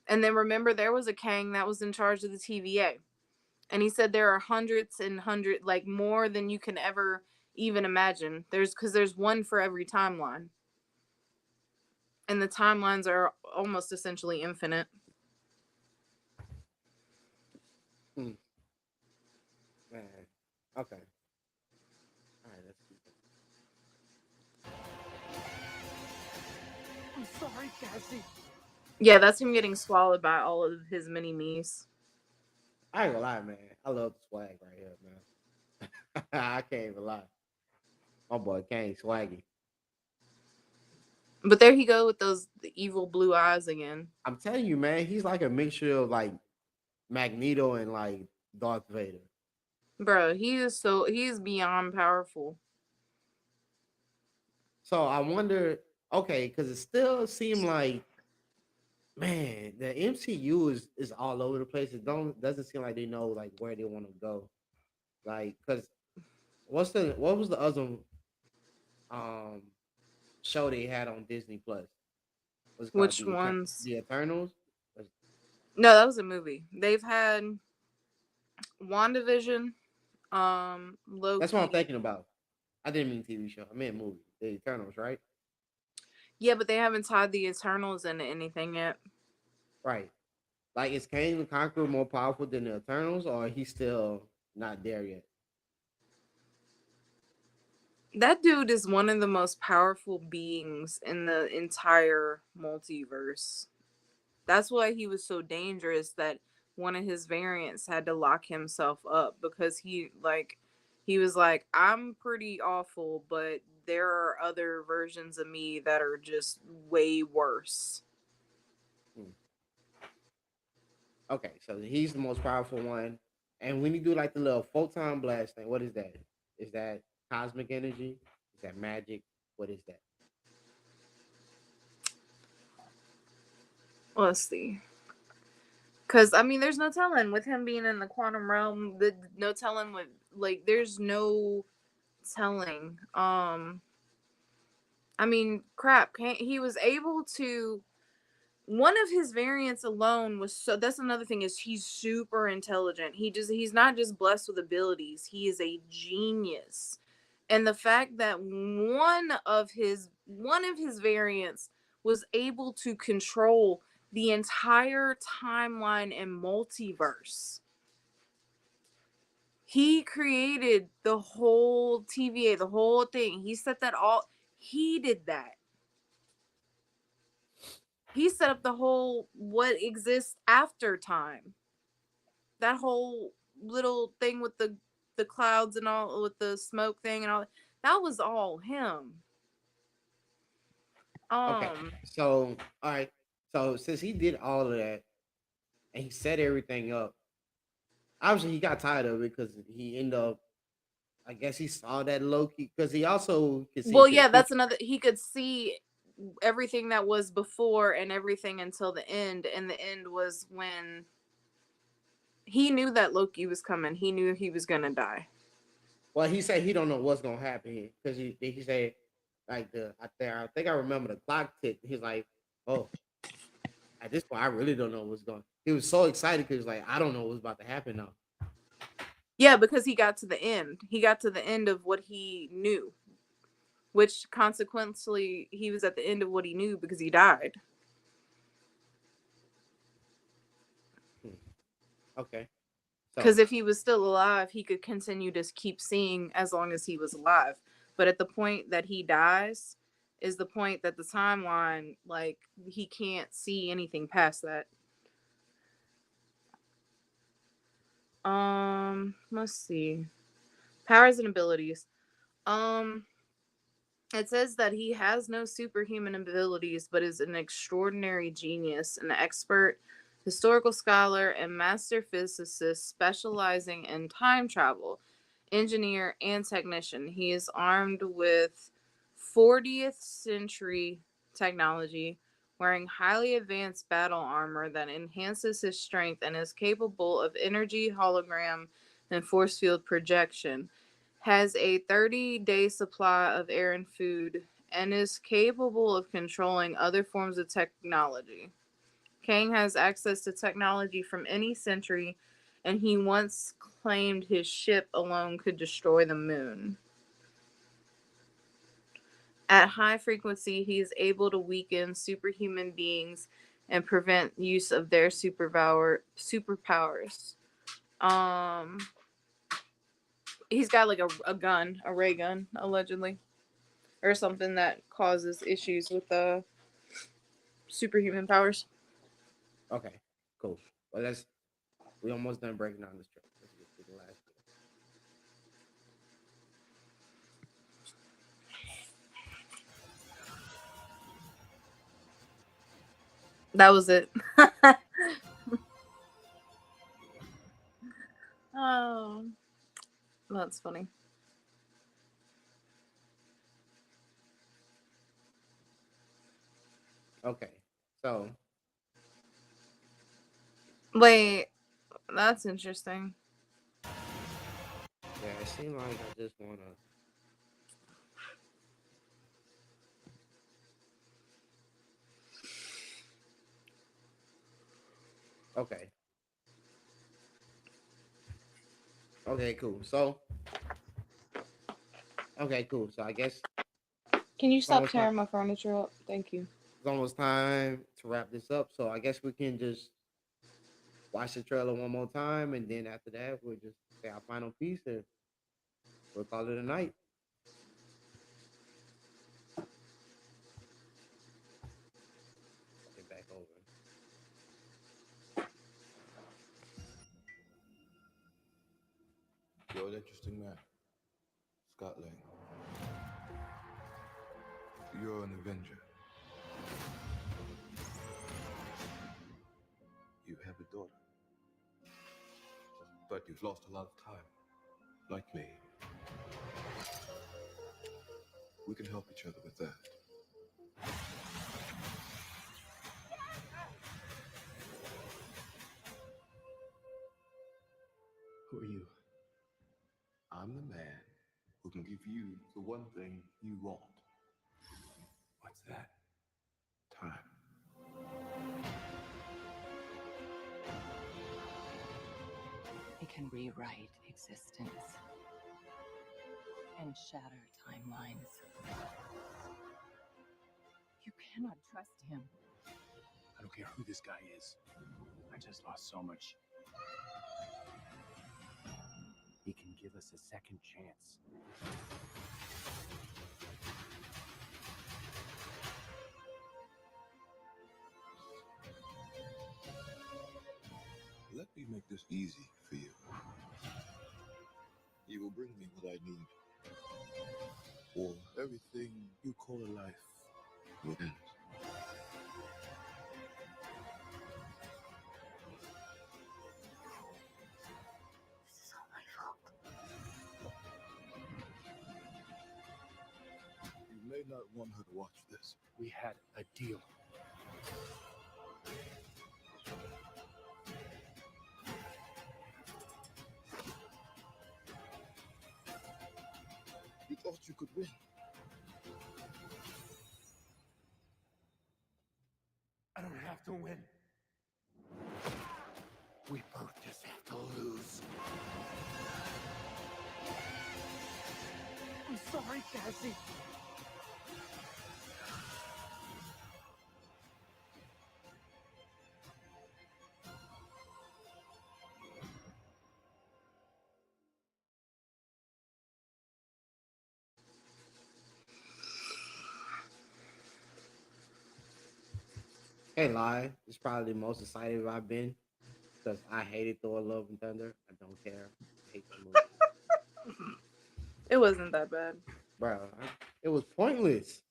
And then remember, there was a Kang that was in charge of the TVA. And he said there are hundreds and hundreds, like more than you can ever even imagine. Because there's one for every timeline. And the timelines are almost essentially infinite. Hmm. Man. Okay. All right. Let's keep it. I'm sorry, Cassie. Yeah, that's him getting swallowed by all of his mini me's. I ain't gonna lie, man. I love the swag right here, man. I can't even lie. My boy Kane swaggy. But there he go with those evil blue eyes again. I'm telling you, man, he's like a mixture of like Magneto and like Darth Vader. Bro, he is beyond powerful. So I wonder, okay, because it still seemed like, man, the MCU is all over the place. It doesn't seem like they know like where they want to go. Like, cause what was the other um show they had on Disney Plus? What's it called? Which ones? The Eternals. No, that was a movie. They've had WandaVision, That's what I'm Loki. thinking about. I didn't mean TV show. I meant movie. The Eternals, right? Yeah, but they haven't tied the Eternals into anything yet. Right. Like, is Kang the Conqueror more powerful than the Eternals, or he's still not there yet? That dude is one of the most powerful beings in the entire multiverse. That's why he was so dangerous that one of his variants had to lock himself up, because he was like, I'm pretty awful, but there are other versions of me that are just way worse. Okay, so he's the most powerful one. And when you do like the little photon blast thing, what is that? Is that cosmic energy? Is that magic? What is that? Let's see. Because, I mean, there's no telling with him being in the quantum realm. No telling with, like, there's no telling. I mean, crap. He was able to. One of his variants alone was so. That's another thing, is he's super intelligent. He's not just blessed with abilities. He is a genius. And the fact that one of his variants was able to control the entire timeline and multiverse. He created the whole TVA, the whole thing. He set that all. He did that. He set up the whole what exists after time. That whole little thing with the clouds and all, with the smoke thing and all. That was all him. Okay, so all right. So since he did all of that and he set everything up, obviously he got tired of it because he ended up. I guess he saw that Loki because he also could see Well, into the yeah, that's future. another. He could see everything that was before and everything until the end, and the end was when he knew that Loki was coming. He knew he was gonna die. Well, he said he don't know what's gonna happen because he said like I think I remember the clock tick. He's like, oh, at this point I really don't know what's going. He was so excited because like I don't know what's about to happen now. Yeah, because he got to the end. He got to the end of what he knew, which consequently he was at the end of what he knew because he died. Okay, Because so if he was still alive, he could continue to keep seeing as long as he was alive. But at the point that he dies is the point that the timeline, like, he can't see anything past that. Let's see. Powers and abilities. Um, it says that he has no superhuman abilities, but is an extraordinary genius, an expert historical scholar, and master physicist specializing in time travel, engineer, and technician. He is armed with 40th century technology, wearing highly advanced battle armor that enhances his strength, and is capable of energy, hologram, and force field projection. Has a 30-day supply of air and food, and is capable of controlling other forms of technology. Kang has access to technology from any century, and he once claimed his ship alone could destroy the moon. At high frequency, he is able to weaken superhuman beings and prevent use of their superpowers. Um, he's got like a gun, a ray gun, allegedly, or something that causes issues with the superhuman powers. Okay, cool. Well, we almost done breaking down this trailer. Let's get to the last bit. That was it. Oh, that's funny. Okay, so Wait, that's interesting. yeah, it seemed like I just wanna. Okay. Okay, cool. So okay, cool. So I guess Can you it's stop almost time. tearing my furniture up? Thank you. It's almost time to wrap this up. So I guess we can just watch the trailer one more time, and then after that, we'll just say our final piece, and we'll call it a night. Get back over. You're an interesting man, Scott Lang. You're an Avenger. You have a daughter. But you've lost a lot of time. Like me. We can help each other with that. Who are you? I'm the man who can give you the one thing you want. What's that? Time. It can rewrite existence and shatter timelines. You cannot trust him. I don't care who this guy is. I just lost so much. He can give us a second chance. Let me make this easy for you. You will bring me what I need. Or everything you call a life will end. This is all my fault. You may not want her to watch this. We had a deal. You thought you could win. I don't have to win. We both just have to lose. I'm sorry, Cassie. Can't lie, it's probably the most excited I've been because I hated Thor: Love and Thunder. I don't care. I hate that movie, It wasn't that bad. bro. It was pointless.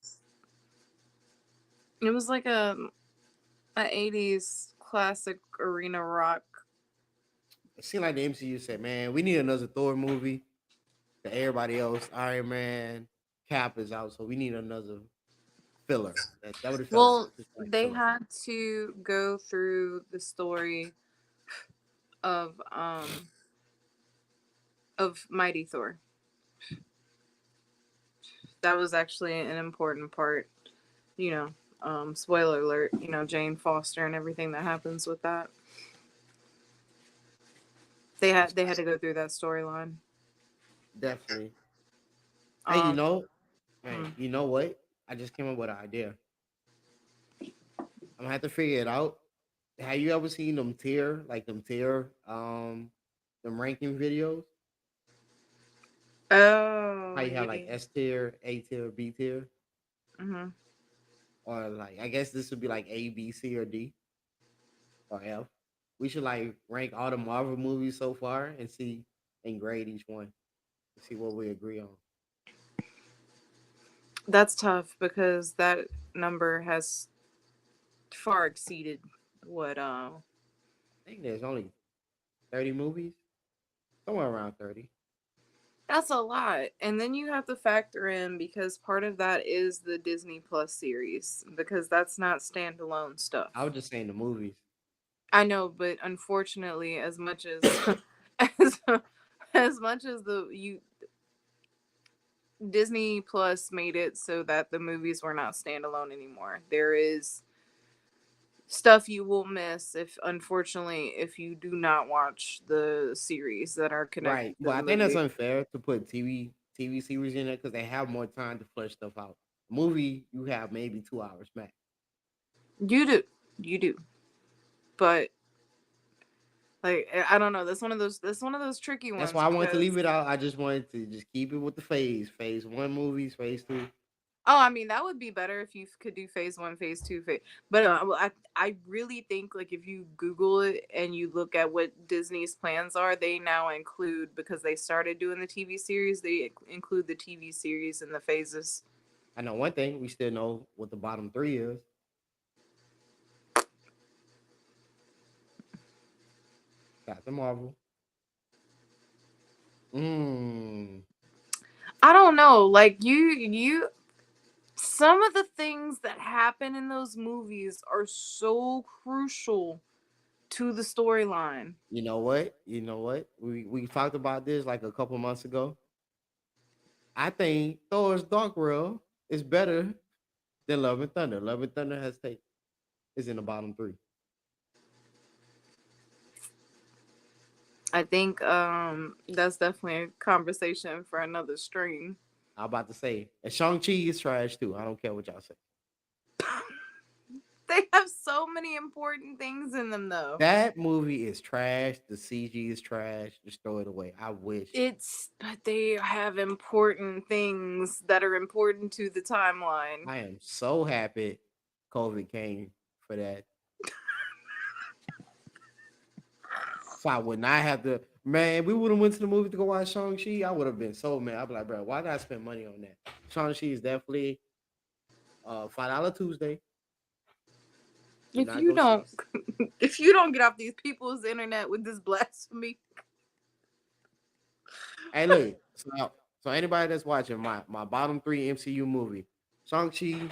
It was like a 80s classic arena rock. It seemed like the MCU said, "Man, we need another Thor movie." That everybody else, Iron Man, Cap is out, so we need another filler. That would have felt Well, just like they filler. had to go through the story of Mighty Thor. That was actually an important part. You know, spoiler alert. You know, Jane Foster and everything that happens with that. They had to go through that storyline. Definitely. Hey, Um, hey, hmm. you know what? I just came up with an idea. I'm gonna have to figure it out. Have you ever seen them ranking videos? How Oh you have like yeah. S tier, A tier, B tier, Hmm. or like I guess this would be like A, B, C, or D or F. We should like rank all the Marvel movies so far and grade each one and see what we agree on. That's tough because that number has far exceeded what. I think there's only 30 movies, somewhere around 30. That's a lot, and then you have to factor in because part of that is the Disney Plus series because that's not standalone stuff. I was just saying the movies. I know, but unfortunately, as much as as, as much as the you Disney Plus made it so that the movies were not standalone anymore. There is stuff you will miss if unfortunately if you do not watch the series that are connected Right. to Well, the I think that's movie. unfair to put TV series in there because they have more time to flesh stuff out. Movie, you have maybe 2 hours max. You do. You do. But like I don't know. That's one of those tricky That's ones why I wanted to because leave it out. I just wanted to just keep it with the phase. Phase one movies, phase two. oh, I mean that would be better if you could do phase 1, phase 2, phase. But well, I really think like if you Google it and you look at what Disney's plans are, they now include because they started doing the TV series, they include the TV series in the phases. I know one thing, we still know what the bottom three is. Captain Marvel. Mm, I don't know, like you some of the things that happen in those movies are so crucial to the storyline. you know what? You know what? We talked about this like a couple months ago. I think Thor's Dark World is better than Love and Thunder. Love and Thunder is in the bottom three. I think that's definitely a conversation for another stream. I'm about to say, and Shang-Chi is trash too. I don't care what y'all say. They have so many important things in them though. That movie is trash. The CG is trash. Just throw it away. I wish. But they have important things that are important to the timeline. I am so happy COVID came for that. So I would not have to. Man, we would have went to the movie to go watch Shang-Chi. I would have been so mad. I'd be like, bro, why did I spend money on that? Shang-Chi is definitely $5 Tuesday. Do If not you go see. don't if you don't get off these people's internet with this blasphemy. Hey, look. So anybody that's watching my bottom three MCU movie, Shang-Chi,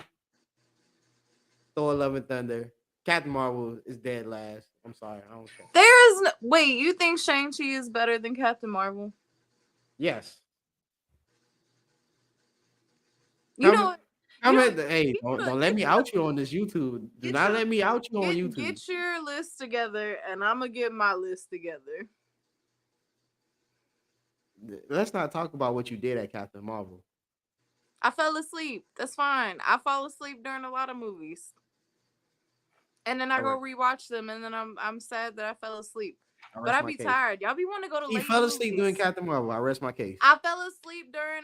Thor: Love and Thunder, Captain Marvel is dead last. I'm sorry, I don't care. There is no wait, you think Shang-Chi is better than Captain Marvel? Yes. You know Comment, what? You know what? comment. Hey, don't let me out you on this YouTube. Do Get not your let me out you on get YouTube. get your list together and I'm gonna get my list together. Let's not talk about what you did at Captain Marvel. I fell asleep. That's fine. I fall asleep during a lot of movies. And then I All go right, rewatch them and then I'm sad that I fell asleep. I But rest I my be case. tired. Y'all be wanting to go to He late fell asleep movies. doing Captain Marvel. I rest my case. I fell asleep during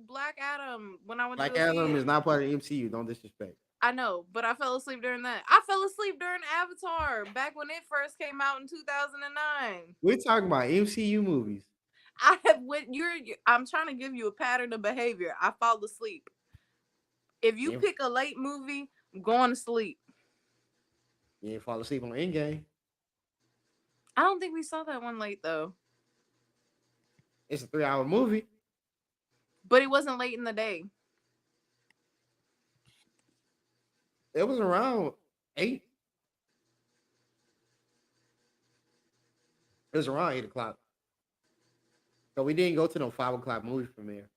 Black Adam when I went to Black go see Adam it. is not part of the MCU. Don't disrespect. I know, but I fell asleep during that. I fell asleep during Avatar back when it first came out in 2009. We're talking about MCU movies. I have when I'm trying to give you a pattern of behavior. I fall asleep. If you You pick a late movie, I'm going to sleep. you didn't fall asleep on Endgame. I don't think we saw that one late though. It's a 3-hour movie. But it wasn't late in the day. It was around 8. It was around 8 o'clock. So we didn't go to no 5 o'clock movie premiere.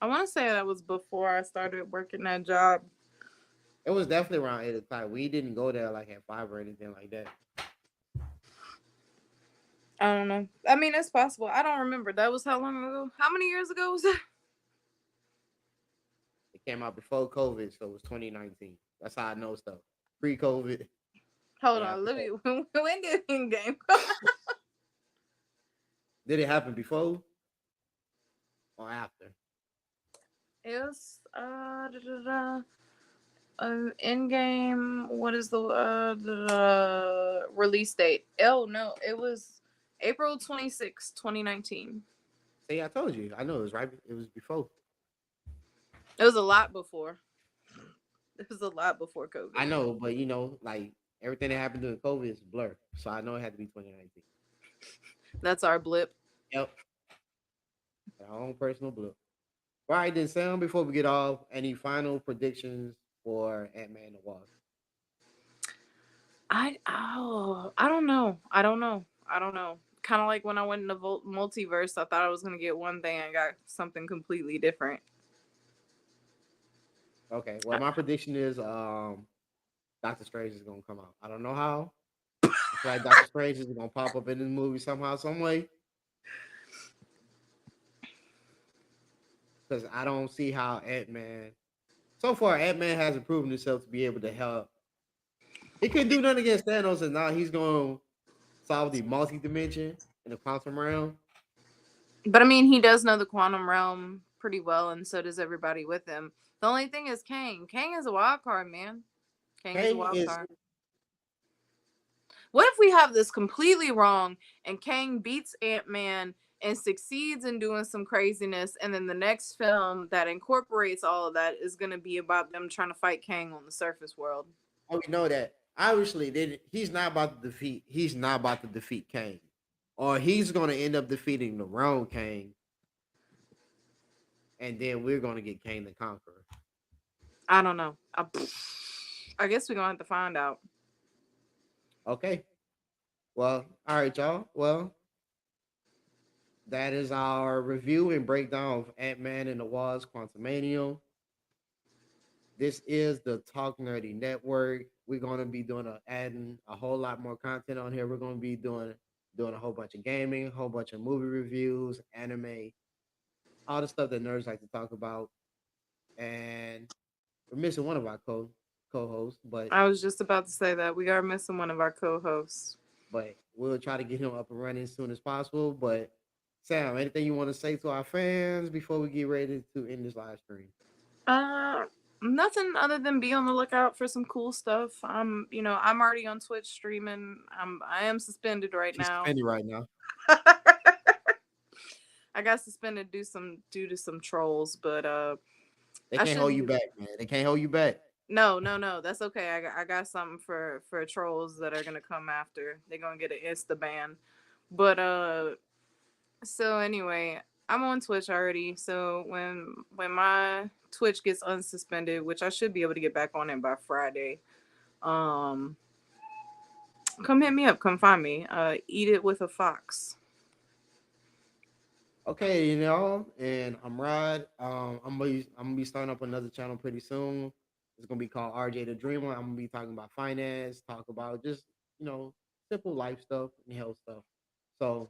I want to say that was before I started working that job. It was definitely around 8 o'clock. We didn't go there like at 5 or anything like that. I don't know. I mean, it's possible. I don't remember. That was how long ago? How many years ago was that? It came out before COVID, so it was 2019. That's how I know stuff. Pre-COVID Hold and on, after let me. COVID. When did Endgame come? Did it happen before or after? It was Endgame. What is the release date? Oh no, it was April 26, 2019. See, I told you. I know it was right. It was before. It was a lot before. It was a lot before I COVID. know, but like everything that happened during COVID is a blur. So I know it had to be 2019. That's our blip. Yep. Our own personal blur. All right, then, Sam, before we get off, any final predictions for Ant-Man and the Wasp? I don't know. I don't know. I don't know. Kind of like when I went in the multiverse, I thought I was gonna get one thing and got something completely different. Okay. Well, my prediction is Doctor Strange is gonna come out. I don't know how. I feel like Doctor Strange is gonna pop up in this movie somehow, some way. Because I don't see how Ant-Man. So far, Ant-Man hasn't proven himself to be able to help. He couldn't do nothing against Thanos, and now he's gonna solve the multi-dimension in the quantum realm. But I mean, he does know the quantum realm pretty well, and so does everybody with him. The only thing is Kang. Kang is a wild card, man. Kang is a Kang wild is card. What if we have this completely wrong and Kang beats Ant-Man and succeeds in doing some craziness, and then the next film that incorporates all of that is going to be about them trying to fight Kang on the surface world? Oh, we know that. Obviously, he's not about to defeat. He's not about to defeat Kang, or he's going to end up defeating the wrong Kang, and then we're going to get Kang the Conqueror. I don't know. I guess we're going to have to find out. Okay. Well, all right, y'all. Well, that is our review and breakdown of Ant-Man and the Wasp: Quantumania. This is the Talk Nerdy Network. We're going to be adding a whole lot more content on here. We're going to be doing a whole bunch of gaming, a whole bunch of movie reviews, anime, all the stuff that nerds like to talk about. And we're missing one of our co-hosts, but I was just about to say that we are missing one of our co-hosts. we'll try to get him up and running as soon as possible. But Sam, anything you want to say to our fans before we get ready to end this live stream? Nothing other than be on the lookout for some cool stuff. I'm already on Twitch streaming. I am suspended right She's now. suspended right now. I got suspended due to some trolls, but They I can't hold you shouldn't. back, man. They can't hold you back. No, that's okay. I got something for trolls that are gonna come after. They're gonna get an insta ban. But so anyway, I'm on Twitch already. So when my Twitch gets unsuspended, which I should be able to get back on it by Friday, um, come hit me up. Come find me. Eat it with a fox. Okay, and I'm Rod. I'm gonna be starting up another channel pretty soon. It's gonna be called RJ the Dreamer. I'm gonna be talking about finance, talk about just simple life stuff and health stuff. So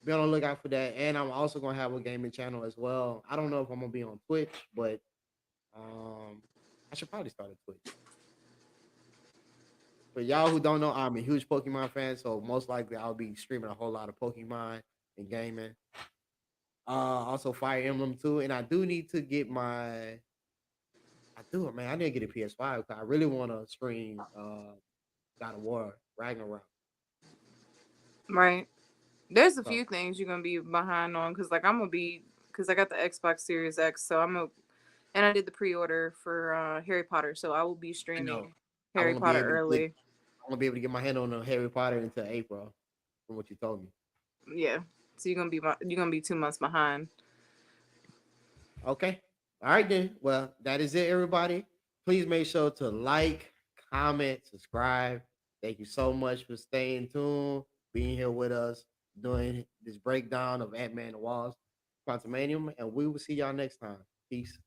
be on the lookout for that. And I'm also gonna have a gaming channel as well. I don't know if I'm gonna be on Twitch, but I should probably start a Twitch. For y'all who don't know, I'm a huge Pokemon fan, so most likely I'll be streaming a whole lot of Pokemon and gaming. Also Fire Emblem too, and I do need to get my. I do it, man. I need to get a PS5 because I really want to stream God of War Ragnarok. Right. There's a So few things you're gonna be behind on because like I'm gonna be because I got the Xbox Series X, so and I did the pre-order for Harry Potter, so I will be I know streaming I Harry want to be Potter able to get. early. I want to be able to get my hand on Harry Potter until April, from what you told me. Yeah, so you're gonna be 2 months behind. Okay. All right then. Well, that is it, everybody. Please make sure to like, comment, subscribe. Thank you so much for staying tuned, being here with us, doing this breakdown of Ant-Man and the Wasp. Quantumanium, and we will see y'all next time. Peace.